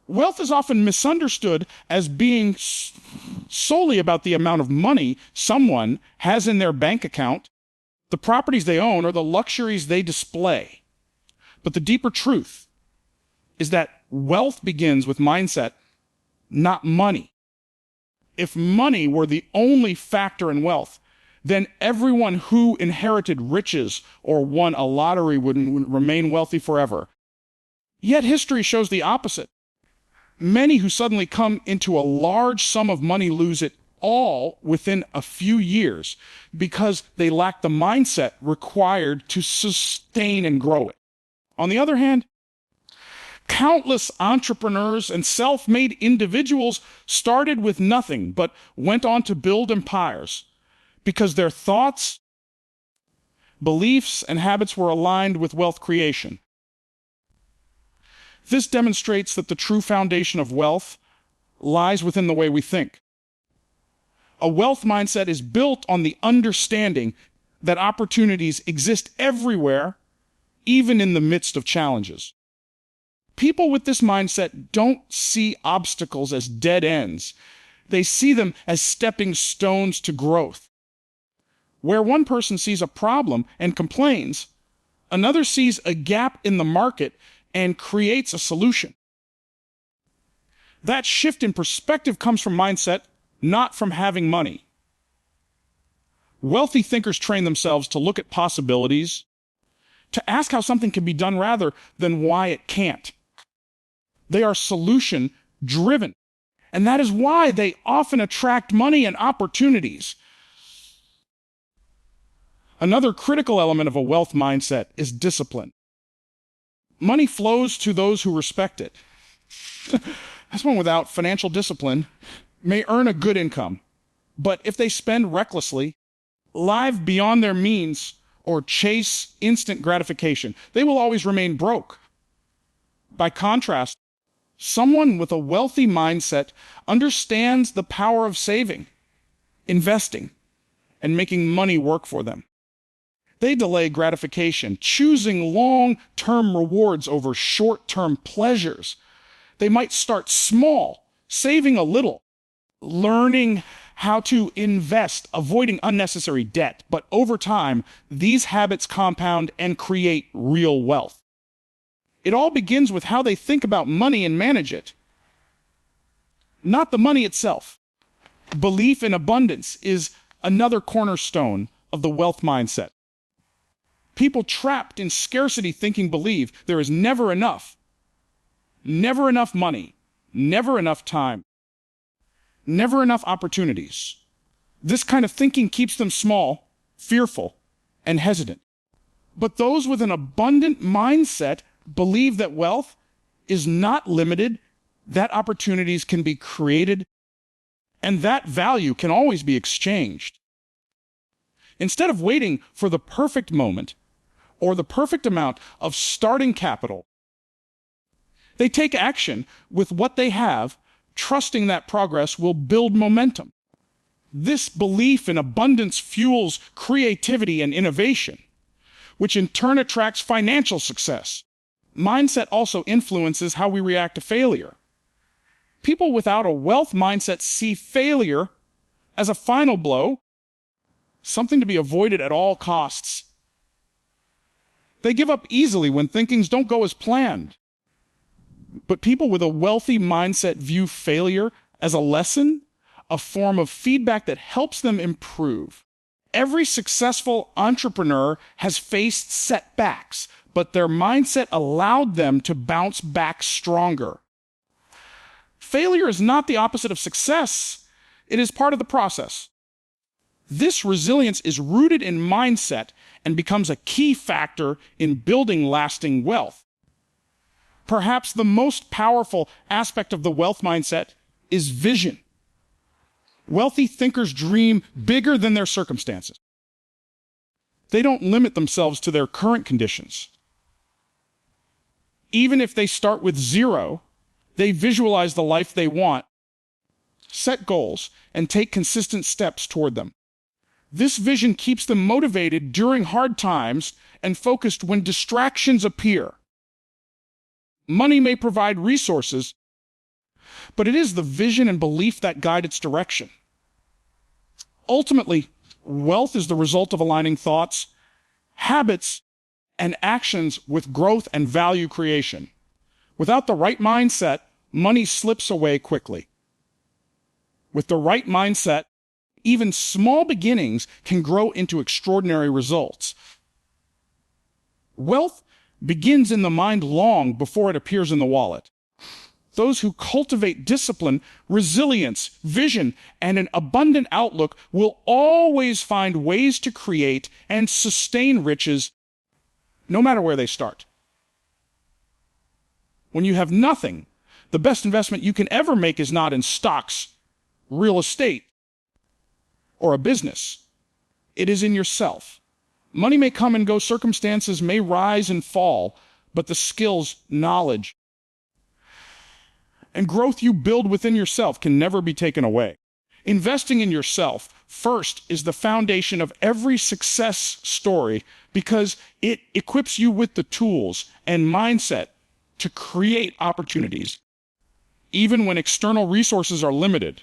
Wealth is often misunderstood as being solely about the amount of money someone has in their bank account, the properties they own, or the luxuries they display. But the deeper truth is that wealth begins with mindset, not money. If money were the only factor in wealth, then everyone who inherited riches or won a lottery would remain wealthy forever. Yet history shows the opposite. Many who suddenly come into a large sum of money lose it all within a few years because they lack the mindset required to sustain and grow it. On the other hand, countless entrepreneurs and self-made individuals started with nothing but went on to build empires because their thoughts, beliefs, and habits were aligned with wealth creation. This demonstrates that the true foundation of wealth lies within the way we think. A wealth mindset is built on the understanding that opportunities exist everywhere, even in the midst of challenges. People with this mindset don't see obstacles as dead ends. They see them as stepping stones to growth. Where one person sees a problem and complains, another sees a gap in the market and creates a solution. That shift in perspective comes from mindset, not from having money. Wealthy thinkers train themselves to look at possibilities, to ask how something can be done rather than why it can't. They are solution-driven, and that is why they often attract money and opportunities. Another critical element of a wealth mindset is discipline. Money flows to those who respect it. Someone without financial discipline may earn a good income, but if they spend recklessly, live beyond their means, or chase instant gratification, they will always remain broke. By contrast, someone with a wealthy mindset understands the power of saving, investing, and making money work for them. They delay gratification, choosing long-term rewards over short-term pleasures. They might start small, saving a little, learning how to invest, avoiding unnecessary debt. But over time, these habits compound and create real wealth. It all begins with how they think about money and manage it, not the money itself. Belief in abundance is another cornerstone of the wealth mindset. People trapped in scarcity thinking believe there is never enough money, never enough time, never enough opportunities. This kind of thinking keeps them small, fearful, and hesitant. But those with an abundant mindset believe that wealth is not limited, that opportunities can be created, and that value can always be exchanged. Instead of waiting for the perfect moment or the perfect amount of starting capital, they take action with what they have, trusting that progress will build momentum. This belief in abundance fuels creativity and innovation, which in turn attracts financial success. Mindset also influences how we react to failure. People without a wealth mindset see failure as a final blow, something to be avoided at all costs. They give up easily when things don't go as planned. But people with a wealthy mindset view failure as a lesson, a form of feedback that helps them improve. Every successful entrepreneur has faced setbacks, but their mindset allowed them to bounce back stronger. Failure is not the opposite of success. It is part of the process. This resilience is rooted in mindset and becomes a key factor in building lasting wealth. Perhaps the most powerful aspect of the wealth mindset is vision. Wealthy thinkers dream bigger than their circumstances. They don't limit themselves to their current conditions. Even if they start with zero, they visualize the life they want, set goals, and take consistent steps toward them. This vision keeps them motivated during hard times and focused when distractions appear. Money may provide resources, but it is the vision and belief that guide its direction. Ultimately, wealth is the result of aligning thoughts, habits, and actions with growth and value creation. Without the right mindset, money slips away quickly. With the right mindset, even small beginnings can grow into extraordinary results. Wealth begins in the mind long before it appears in the wallet. Those who cultivate discipline, resilience, vision, and an abundant outlook will always find ways to create and sustain riches, no matter where they start. When you have nothing, the best investment you can ever make is not in stocks, real estate, or a business. It is in yourself. Money may come and go, circumstances may rise and fall, but the skills, knowledge, and growth you build within yourself can never be taken away. Investing in yourself first is the foundation of every success story because it equips you with the tools and mindset to create opportunities, even when external resources are limited.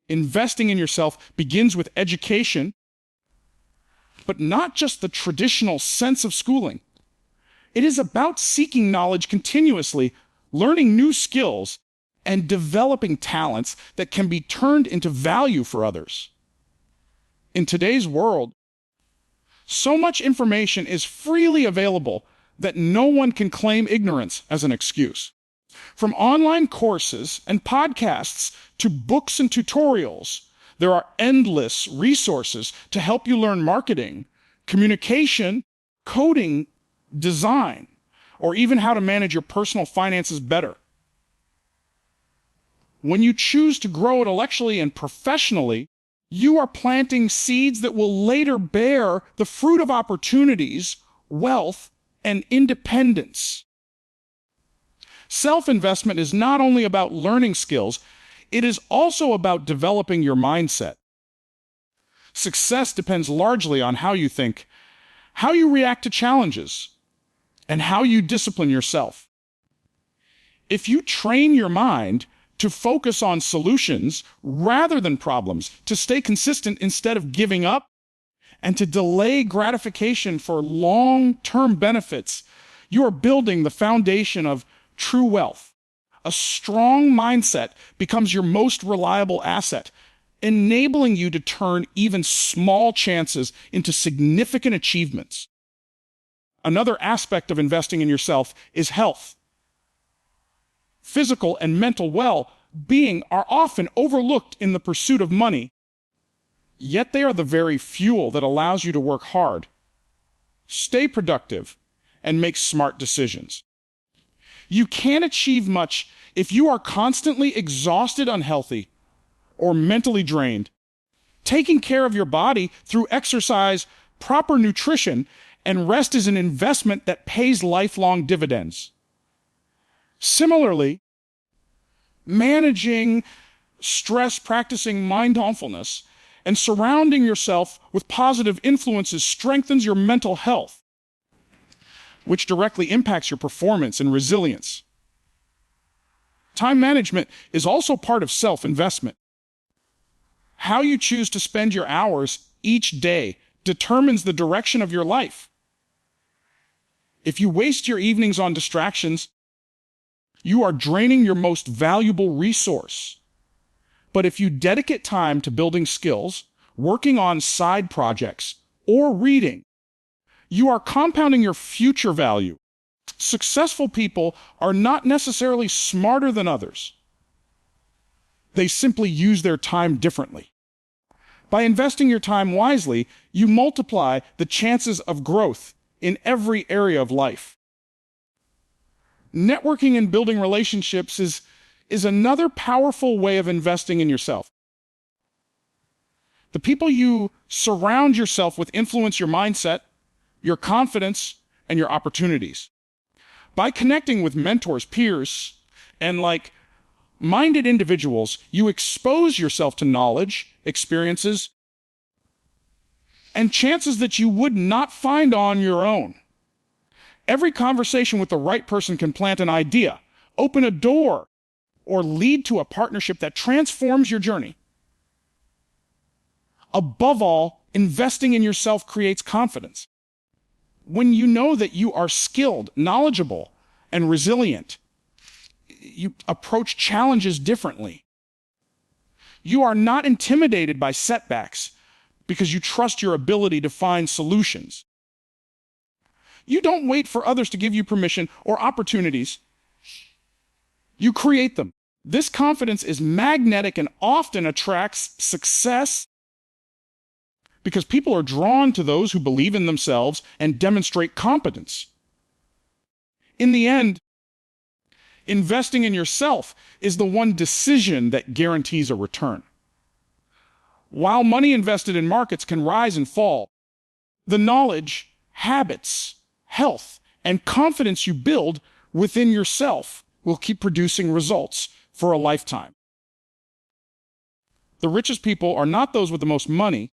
Investing in yourself begins with education, but not just the traditional sense of schooling. It is about seeking knowledge continuously, learning new skills, and developing talents that can be turned into value for others. In today's world, so much information is freely available that no one can claim ignorance as an excuse. From online courses and podcasts to books and tutorials, there are endless resources to help you learn marketing, communication, coding, design, or even how to manage your personal finances better. When you choose to grow intellectually and professionally, you are planting seeds that will later bear the fruit of opportunities, wealth, and independence. Self-investment is not only about learning skills, it is also about developing your mindset. Success depends largely on how you think, how you react to challenges, and how you discipline yourself. If you train your mind to focus on solutions rather than problems, to stay consistent instead of giving up, and to delay gratification for long-term benefits, you are building the foundation of true wealth. A strong mindset becomes your most reliable asset, enabling you to turn even small chances into significant achievements. Another aspect of investing in yourself is health. Physical and mental well-being are often overlooked in the pursuit of money, yet they are the very fuel that allows you to work hard, stay productive, and make smart decisions. You can't achieve much if you are constantly exhausted, unhealthy, or mentally drained. Taking care of your body through exercise, proper nutrition, and rest is an investment that pays lifelong dividends. Similarly, managing stress, practicing mindfulness, and surrounding yourself with positive influences strengthens your mental health, which directly impacts your performance and resilience. Time management is also part of self-investment. How you choose to spend your hours each day determines the direction of your life. If you waste your evenings on distractions, you are draining your most valuable resource. But if you dedicate time to building skills, working on side projects, or reading, you are compounding your future value. Successful people are not necessarily smarter than others. They simply use their time differently. By investing your time wisely, you multiply the chances of growth in every area of life. Networking and building relationships is another powerful way of investing in yourself. The people you surround yourself with influence your mindset, your confidence, and your opportunities. By connecting with mentors, peers, and like-minded individuals, you expose yourself to knowledge, experiences, and chances that you would not find on your own. Every conversation with the right person can plant an idea, open a door, or lead to a partnership that transforms your journey. Above all, investing in yourself creates confidence. When you know that you are skilled, knowledgeable, and resilient, you approach challenges differently. You are not intimidated by setbacks because you trust your ability to find solutions. You don't wait for others to give you permission or opportunities. You create them. This confidence is magnetic and often attracts success because people are drawn to those who believe in themselves and demonstrate competence. In the end, investing in yourself is the one decision that guarantees a return. While money invested in markets can rise and fall, the knowledge, habits, health, and confidence you build within yourself will keep producing results for a lifetime. The richest people are not those with the most money,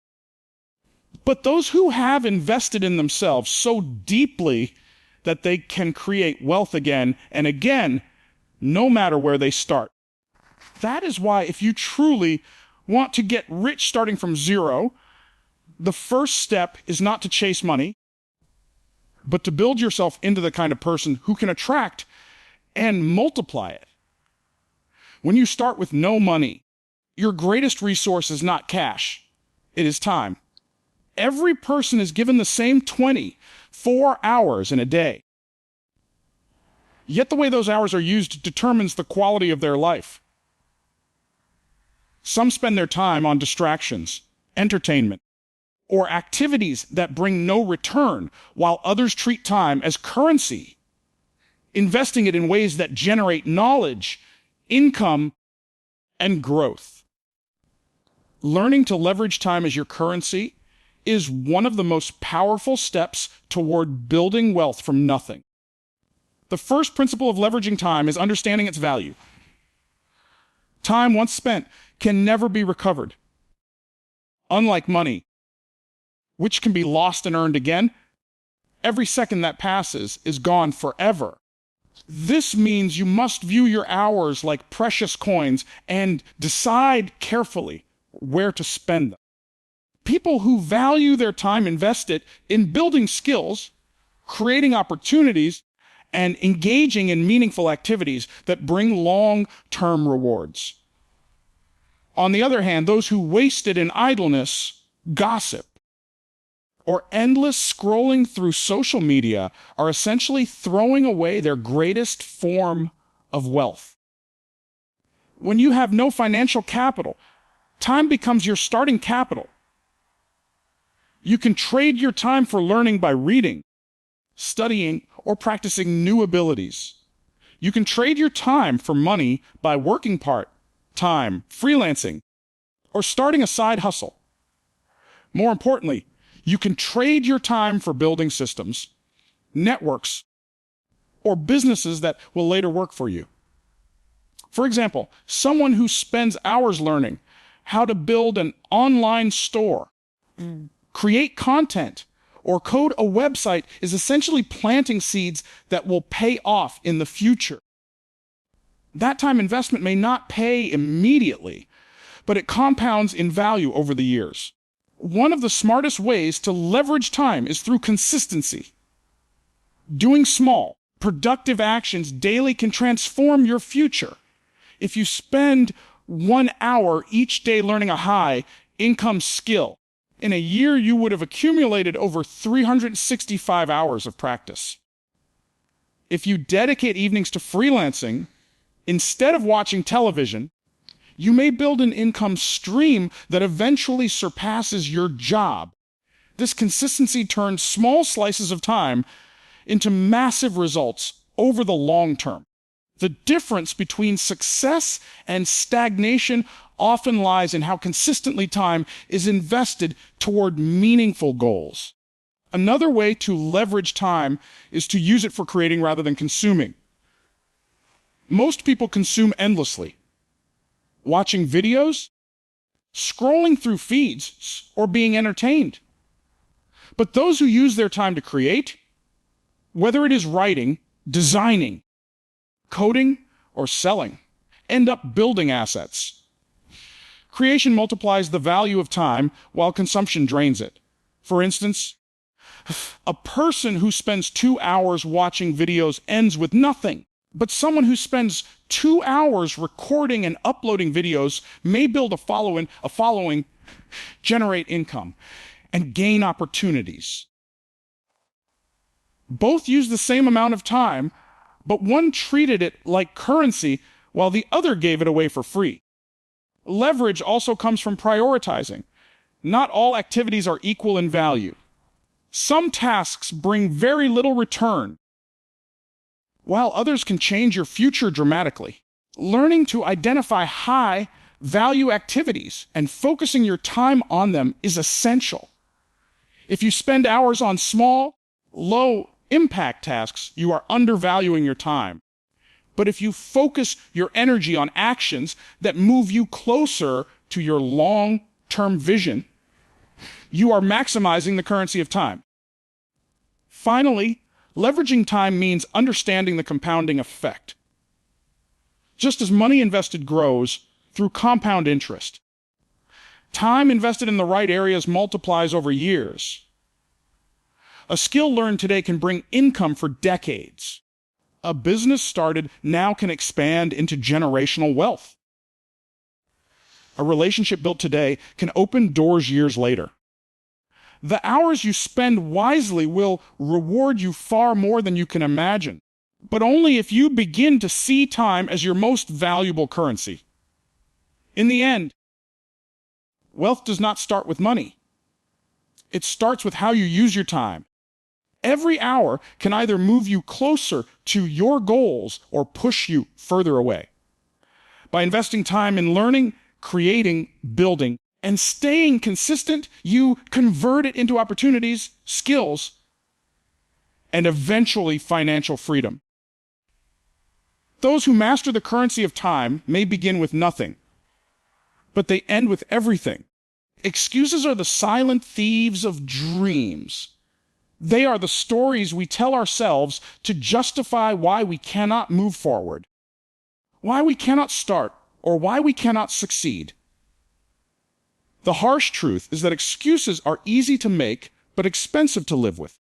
but those who have invested in themselves so deeply that they can create wealth again and again, no matter where they start. That is why if you truly want to get rich starting from zero, the first step is not to chase money, but to build yourself into the kind of person who can attract and multiply it. When you start with no money, your greatest resource is not cash, it is time. Every person is given the same 24 hours in a day. Yet the way those hours are used determines the quality of their life. Some spend their time on distractions, entertainment, or activities that bring no return, while others treat time as currency, investing it in ways that generate knowledge, income, and growth. Learning to leverage time as your currency is one of the most powerful steps toward building wealth from nothing. The first principle of leveraging time is understanding its value. Time once spent can never be recovered. Unlike money, which can be lost and earned again, every second that passes is gone forever. This means you must view your hours like precious coins and decide carefully where to spend them. People who value their time invest it in building skills, creating opportunities, and engaging in meaningful activities that bring long-term rewards. On the other hand, those who waste it in idleness, gossip, or endless scrolling through social media are essentially throwing away their greatest form of wealth. When you have no financial capital, time becomes your starting capital. You can trade your time for learning by reading, studying, or practicing new abilities. You can trade your time for money by working part-time, freelancing, or starting a side hustle. More importantly, you can trade your time for building systems, networks, or businesses that will later work for you. For example, someone who spends hours learning how to build an online store, create content, or code a website is essentially planting seeds that will pay off in the future. That time investment may not pay immediately, but it compounds in value over the years. One of the smartest ways to leverage time is through consistency. Doing small, productive actions daily can transform your future. If you spend 1 hour each day learning a high-income skill, in a year you would have accumulated over 365 hours of practice. If you dedicate evenings to freelancing, instead of watching television, you may build an income stream that eventually surpasses your job. This consistency turns small slices of time into massive results over the long term. The difference between success and stagnation often lies in how consistently time is invested toward meaningful goals. Another way to leverage time is to use it for creating rather than consuming. Most people consume endlessly, watching videos, scrolling through feeds, or being entertained. But those who use their time to create, whether it is writing, designing, coding, or selling, end up building assets. Creation multiplies the value of time while consumption drains it. For instance, a person who spends 2 hours watching videos ends with nothing, but someone who spends 2 hours recording and uploading videos may build a following, generate income, and gain opportunities. Both use the same amount of time, but one treated it like currency while the other gave it away for free. Leverage also comes from prioritizing. Not all activities are equal in value. Some tasks bring very little return, while others can change your future dramatically. Learning to identify high-value activities and focusing your time on them is essential. If you spend hours on small, low-impact tasks, you are undervaluing your time. But if you focus your energy on actions that move you closer to your long-term vision, you are maximizing the currency of time. Finally, leveraging time means understanding the compounding effect. Just as money invested grows through compound interest, time invested in the right areas multiplies over years. A skill learned today can bring income for decades. A business started now can expand into generational wealth. A relationship built today can open doors years later. The hours you spend wisely will reward you far more than you can imagine, but only if you begin to see time as your most valuable currency. In the end, wealth does not start with money. It starts with how you use your time. Every hour can either move you closer to your goals or push you further away. By investing time in learning, creating, building, and staying consistent, you convert it into opportunities, skills, and eventually financial freedom. Those who master the currency of time may begin with nothing, but they end with everything. Excuses are the silent thieves of dreams. They are the stories we tell ourselves to justify why we cannot move forward, why we cannot start, or why we cannot succeed. The harsh truth is that excuses are easy to make, but expensive to live with.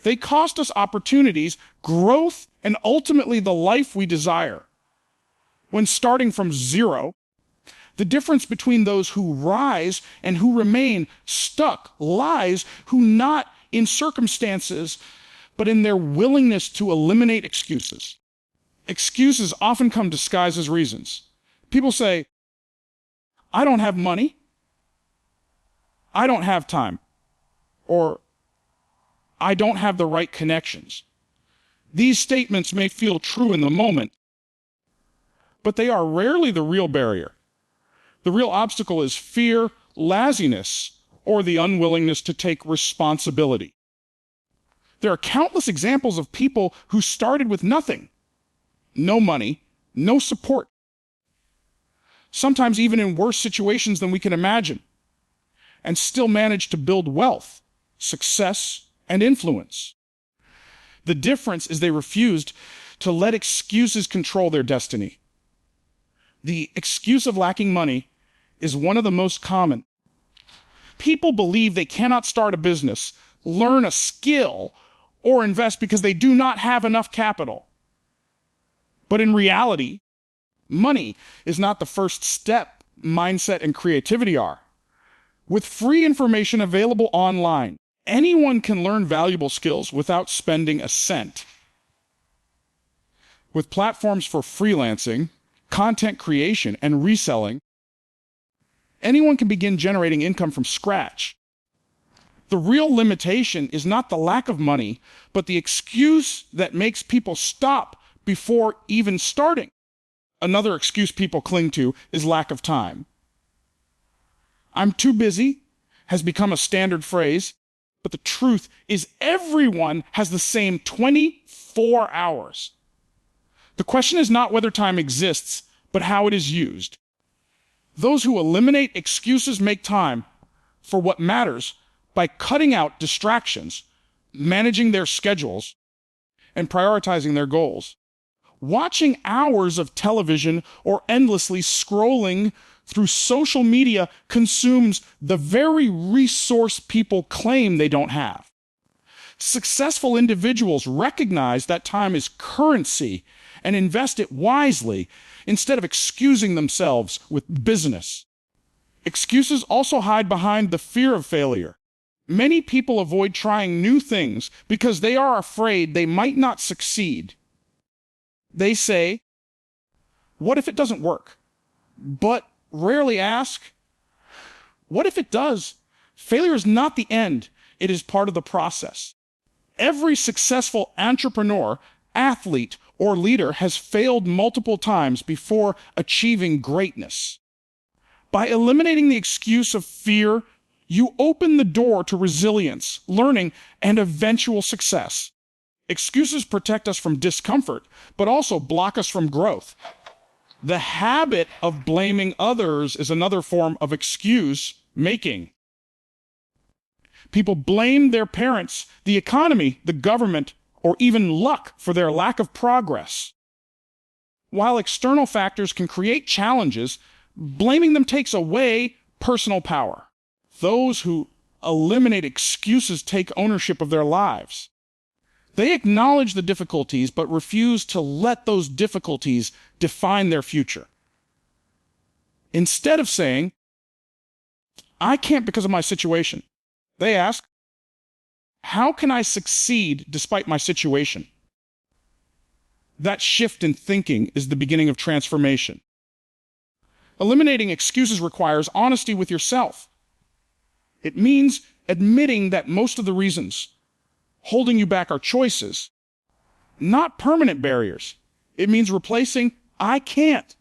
They cost us opportunities, growth, and ultimately the life we desire. When starting from zero, the difference between those who rise and who remain stuck lies who not in circumstances, but in their willingness to eliminate excuses. Excuses often come disguised as reasons. People say, I don't have money, I don't have time, or I don't have the right connections. These statements may feel true in the moment, but they are rarely the real barrier. The real obstacle is fear, laziness, or the unwillingness to take responsibility. There are countless examples of people who started with nothing, no money, no support, sometimes even in worse situations than we can imagine, and still managed to build wealth, success, and influence. The difference is they refused to let excuses control their destiny. The excuse of lacking money is one of the most common. People believe they cannot start a business, learn a skill, or invest because they do not have enough capital. But in reality, money is not the first step. Mindset and creativity are. With free information available online, anyone can learn valuable skills without spending a cent. With platforms for freelancing, content creation, and reselling, anyone can begin generating income from scratch. The real limitation is not the lack of money, but the excuse that makes people stop before even starting. Another excuse people cling to is lack of time. I'm too busy has become a standard phrase, but the truth is everyone has the same 24 hours. The question is not whether time exists, but how it is used. Those who eliminate excuses make time for what matters by cutting out distractions, managing their schedules, and prioritizing their goals. Watching hours of television or endlessly scrolling through social media consumes the very resource people claim they don't have. Successful individuals recognize that time is currency and invest it wisely instead of excusing themselves with business. Excuses also hide behind the fear of failure. Many people avoid trying new things because they are afraid they might not succeed. They say, "What if it doesn't work?" But rarely ask, "What if it does?" Failure is not the end, it is part of the process. Every successful entrepreneur, athlete, or leader has failed multiple times before achieving greatness. By eliminating the excuse of fear, you open the door to resilience, learning, and eventual success. Excuses protect us from discomfort, but also block us from growth. The habit of blaming others is another form of excuse making. People blame their parents, the economy, the government, or even luck for their lack of progress. While external factors can create challenges, blaming them takes away personal power. Those who eliminate excuses take ownership of their lives. They acknowledge the difficulties, but refuse to let those difficulties define their future. Instead of saying, "I can't because of my situation," they ask, "How can I succeed despite my situation?" That shift in thinking is the beginning of transformation. Eliminating excuses requires honesty with yourself. It means admitting that most of the reasons holding you back are choices, not permanent barriers. It means replacing "I can't"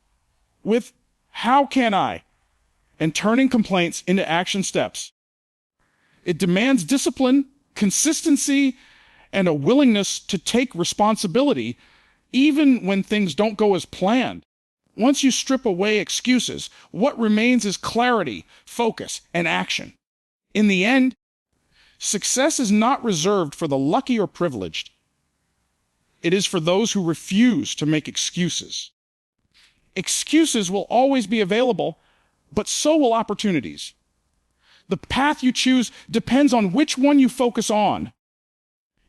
with "How can I?" and turning complaints into action steps. It demands discipline, consistency, and a willingness to take responsibility even when things don't go as planned. Once you strip away excuses, what remains is clarity, focus, and action. In the end, success is not reserved for the lucky or privileged. It is for those who refuse to make excuses. Excuses will always be available, but so will opportunities. The path you choose depends on which one you focus on.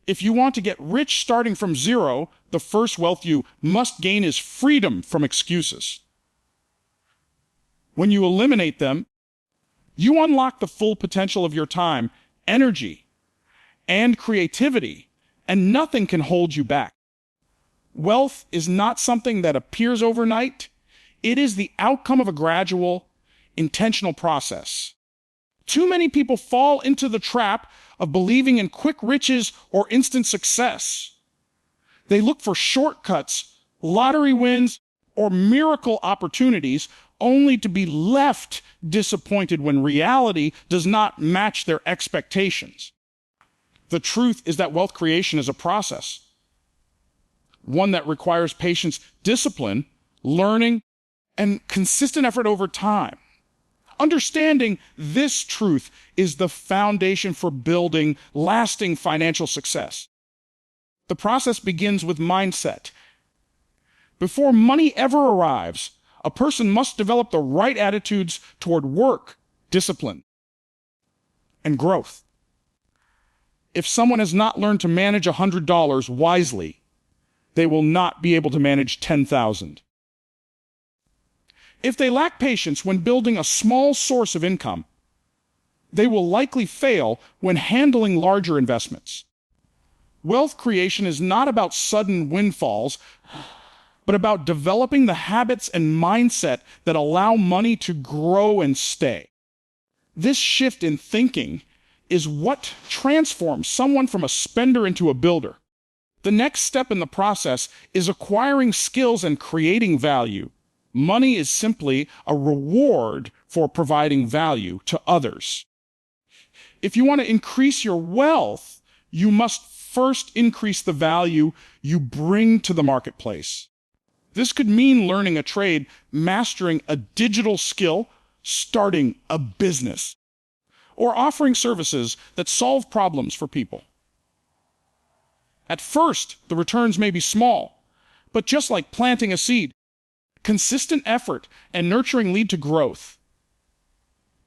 If you want to get rich starting from zero, the first wealth you must gain is freedom from excuses. When you eliminate them, you unlock the full potential of your time, energy, and creativity, and nothing can hold you back. Wealth is not something that appears overnight. It is the outcome of a gradual, intentional process. Too many people fall into the trap of believing in quick riches or instant success. They look for shortcuts, lottery wins, or miracle opportunities only to be left disappointed when reality does not match their expectations. The truth is that wealth creation is a process, one that requires patience, discipline, learning, and consistent effort over time. Understanding this truth is the foundation for building lasting financial success. The process begins with mindset. Before money ever arrives, a person must develop the right attitudes toward work, discipline, and growth. If someone has not learned to manage $100 wisely, they will not be able to manage 10,000. If they lack patience when building a small source of income, they will likely fail when handling larger investments. Wealth creation is not about sudden windfalls, but about developing the habits and mindset that allow money to grow and stay. This shift in thinking is what transforms someone from a spender into a builder. The next step in the process is acquiring skills and creating value. Money is simply a reward for providing value to others. If you want to increase your wealth, you must first increase the value you bring to the marketplace. This could mean learning a trade, mastering a digital skill, starting a business, or offering services that solve problems for people. At first, the returns may be small, But just like planting a seed, consistent effort and nurturing lead to growth.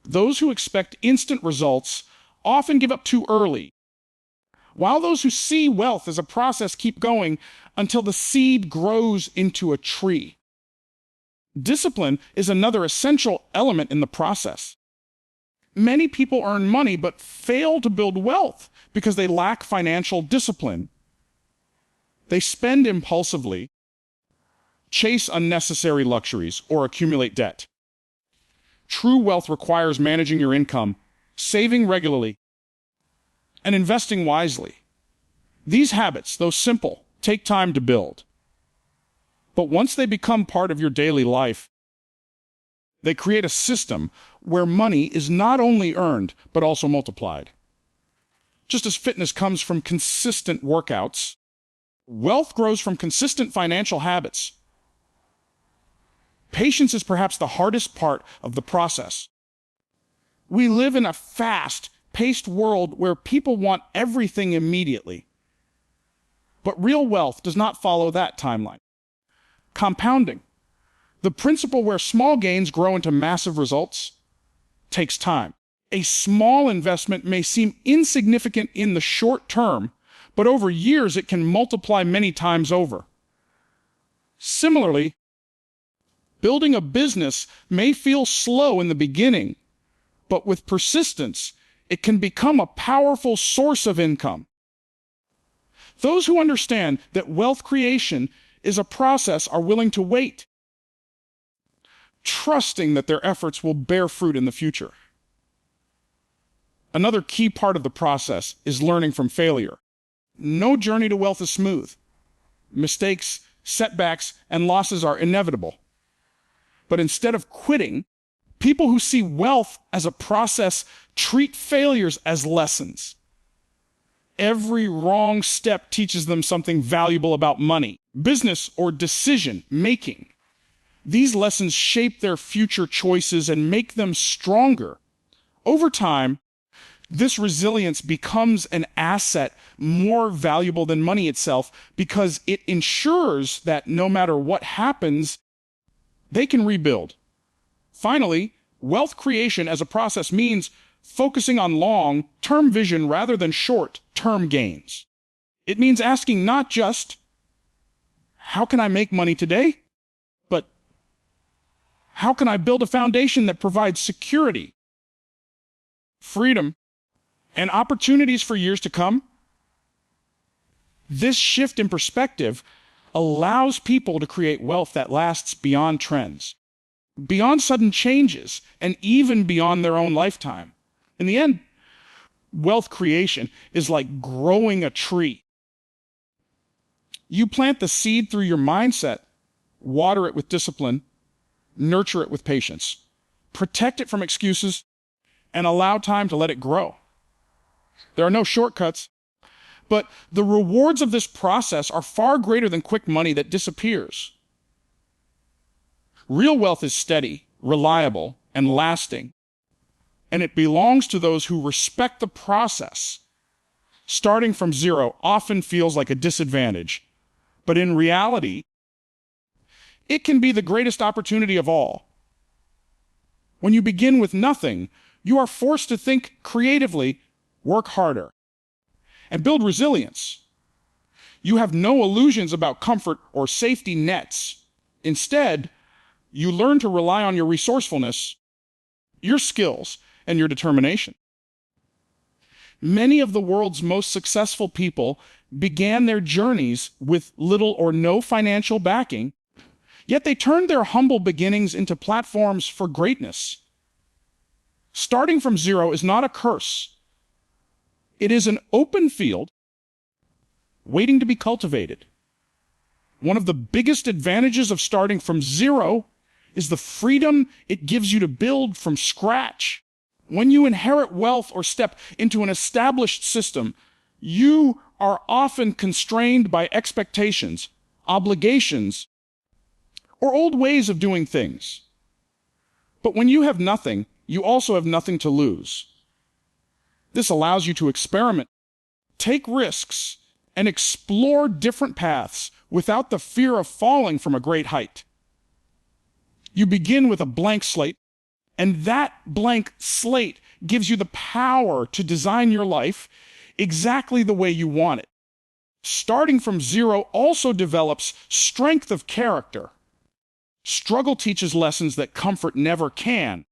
Those who expect instant results often give up too early, while those who see wealth as a process keep going until the seed grows into a tree. Discipline is another essential element in the process. Many people earn money but fail to build wealth because they lack financial discipline. They spend impulsively, chase unnecessary luxuries, or accumulate debt. True wealth requires managing your income, saving regularly, and investing wisely. These habits, though simple, take time to build. But once they become part of your daily life, they create a system where money is not only earned, but also multiplied. Just as fitness comes from consistent workouts, wealth grows from consistent financial habits. Patience is perhaps the hardest part of the process. We live in a fast-paced world where people want everything immediately. But real wealth does not follow that timeline. Compounding, the principle where small gains grow into massive results, takes time. A small investment may seem insignificant in the short term, but over years it can multiply many times over. Similarly, building a business may feel slow in the beginning, but with persistence, it can become a powerful source of income. Those who understand that wealth creation is a process are willing to wait, trusting that their efforts will bear fruit in the future. Another key part of the process is learning from failure. No journey to wealth is smooth. Mistakes, setbacks, and losses are inevitable. But instead of quitting, people who see wealth as a process treat failures as lessons. Every wrong step teaches them something valuable about money, business, or decision making. These lessons shape their future choices and make them stronger. Over time, this resilience becomes an asset more valuable than money itself because it ensures that no matter what happens, they can rebuild. Finally, wealth creation as a process means focusing on long-term vision rather than short-term gains. It means asking not just, how can I make money today? But how can I build a foundation that provides security, freedom, and opportunities for years to come? This shift in perspective allows people to create wealth that lasts beyond trends, beyond sudden changes, and even beyond their own lifetime. In the end, wealth creation is like growing a tree. You plant the seed through your mindset, water it with discipline, nurture it with patience, protect it from excuses, and allow time to let it grow. There are no shortcuts, but the rewards of this process are far greater than quick money that disappears. Real wealth is steady, reliable, and lasting, and it belongs to those who respect the process. Starting from zero often feels like a disadvantage, but in reality, it can be the greatest opportunity of all. When you begin with nothing, you are forced to think creatively, work harder, and build resilience. You have no illusions about comfort or safety nets. Instead, you learn to rely on your resourcefulness, your skills, and your determination. Many of the world's most successful people began their journeys with little or no financial backing, yet they turned their humble beginnings into platforms for greatness. Starting from zero is not a curse. It is an open field waiting to be cultivated. One of the biggest advantages of starting from zero is the freedom it gives you to build from scratch. When you inherit wealth or step into an established system, you are often constrained by expectations, obligations, or old ways of doing things. But when you have nothing, you also have nothing to lose. This allows you to experiment, take risks, and explore different paths without the fear of falling from a great height. You begin with a blank slate, and that blank slate gives you the power to design your life exactly the way you want it. Starting from zero also develops strength of character. Struggle teaches lessons that comfort never can.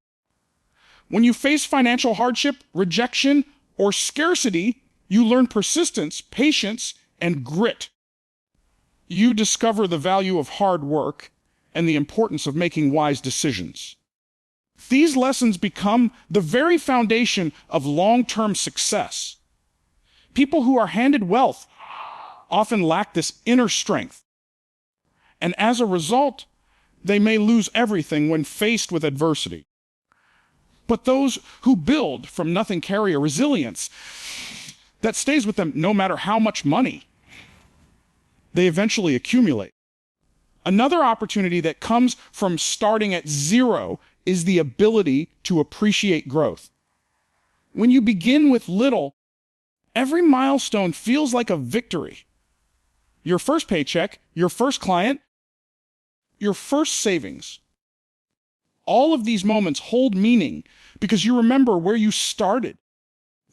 When you face financial hardship, rejection, or scarcity, you learn persistence, patience, and grit. You discover the value of hard work and the importance of making wise decisions. These lessons become the very foundation of long-term success. People who are handed wealth often lack this inner strength, and as a result, they may lose everything when faced with adversity. But those who build from nothing carry a resilience that stays with them no matter how much money they eventually accumulate. Another opportunity that comes from starting at zero is the ability to appreciate growth. When you begin with little, every milestone feels like a victory. Your first paycheck, your first client, your first savings. All of these moments hold meaning because you remember where you started.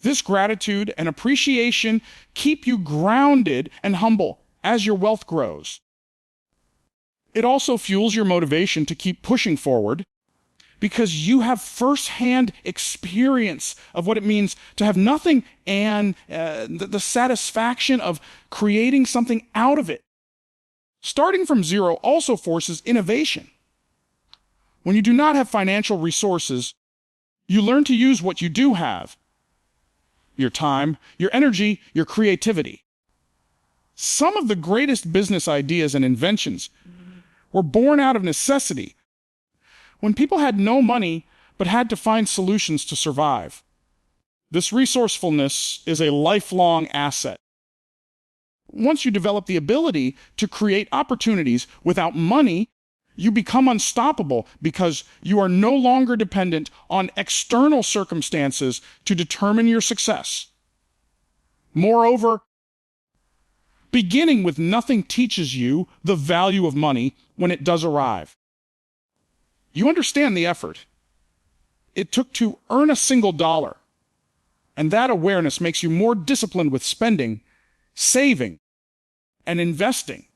This gratitude and appreciation keep you grounded and humble as your wealth grows. It also fuels your motivation to keep pushing forward because you have firsthand experience of what it means to have nothing and the satisfaction of creating something out of it. Starting from zero also forces innovation. When you do not have financial resources, you learn to use what you do have: your time, your energy, your creativity. Some of the greatest business ideas and inventions were born out of necessity, when people had no money but had to find solutions to survive. This resourcefulness is a lifelong asset. Once you develop the ability to create opportunities without money, you become unstoppable because you are no longer dependent on external circumstances to determine your success. Moreover, beginning with nothing teaches you the value of money when it does arrive. You understand the effort it took to earn a single dollar, and that awareness makes you more disciplined with spending, saving, and investing.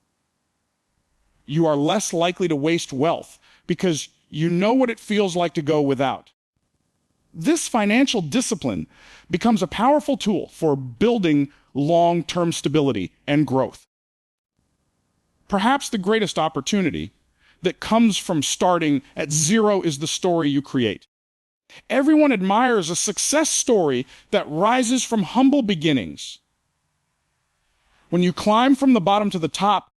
You are less likely to waste wealth because you know what it feels like to go without. This financial discipline becomes a powerful tool for building long-term stability and growth. Perhaps the greatest opportunity that comes from starting at zero is the story you create. Everyone admires a success story that rises from humble beginnings. When you climb from the bottom to the top,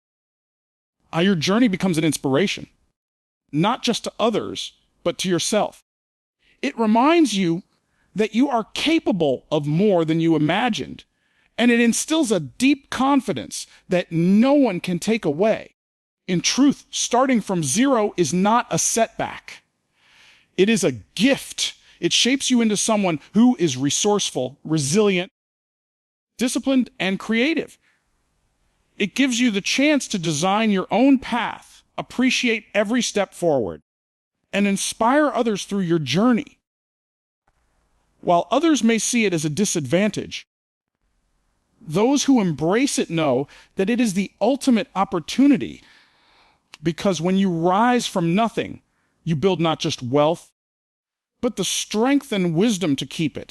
your journey becomes an inspiration, not just to others, but to yourself. It reminds you that you are capable of more than you imagined, and it instills a deep confidence that no one can take away. In truth, starting from zero is not a setback. It is a gift. It shapes you into someone who is resourceful, resilient, disciplined, and creative. It gives you the chance to design your own path, appreciate every step forward, and inspire others through your journey. While others may see it as a disadvantage, those who embrace it know that it is the ultimate opportunity, because when you rise from nothing, you build not just wealth, but the strength and wisdom to keep it.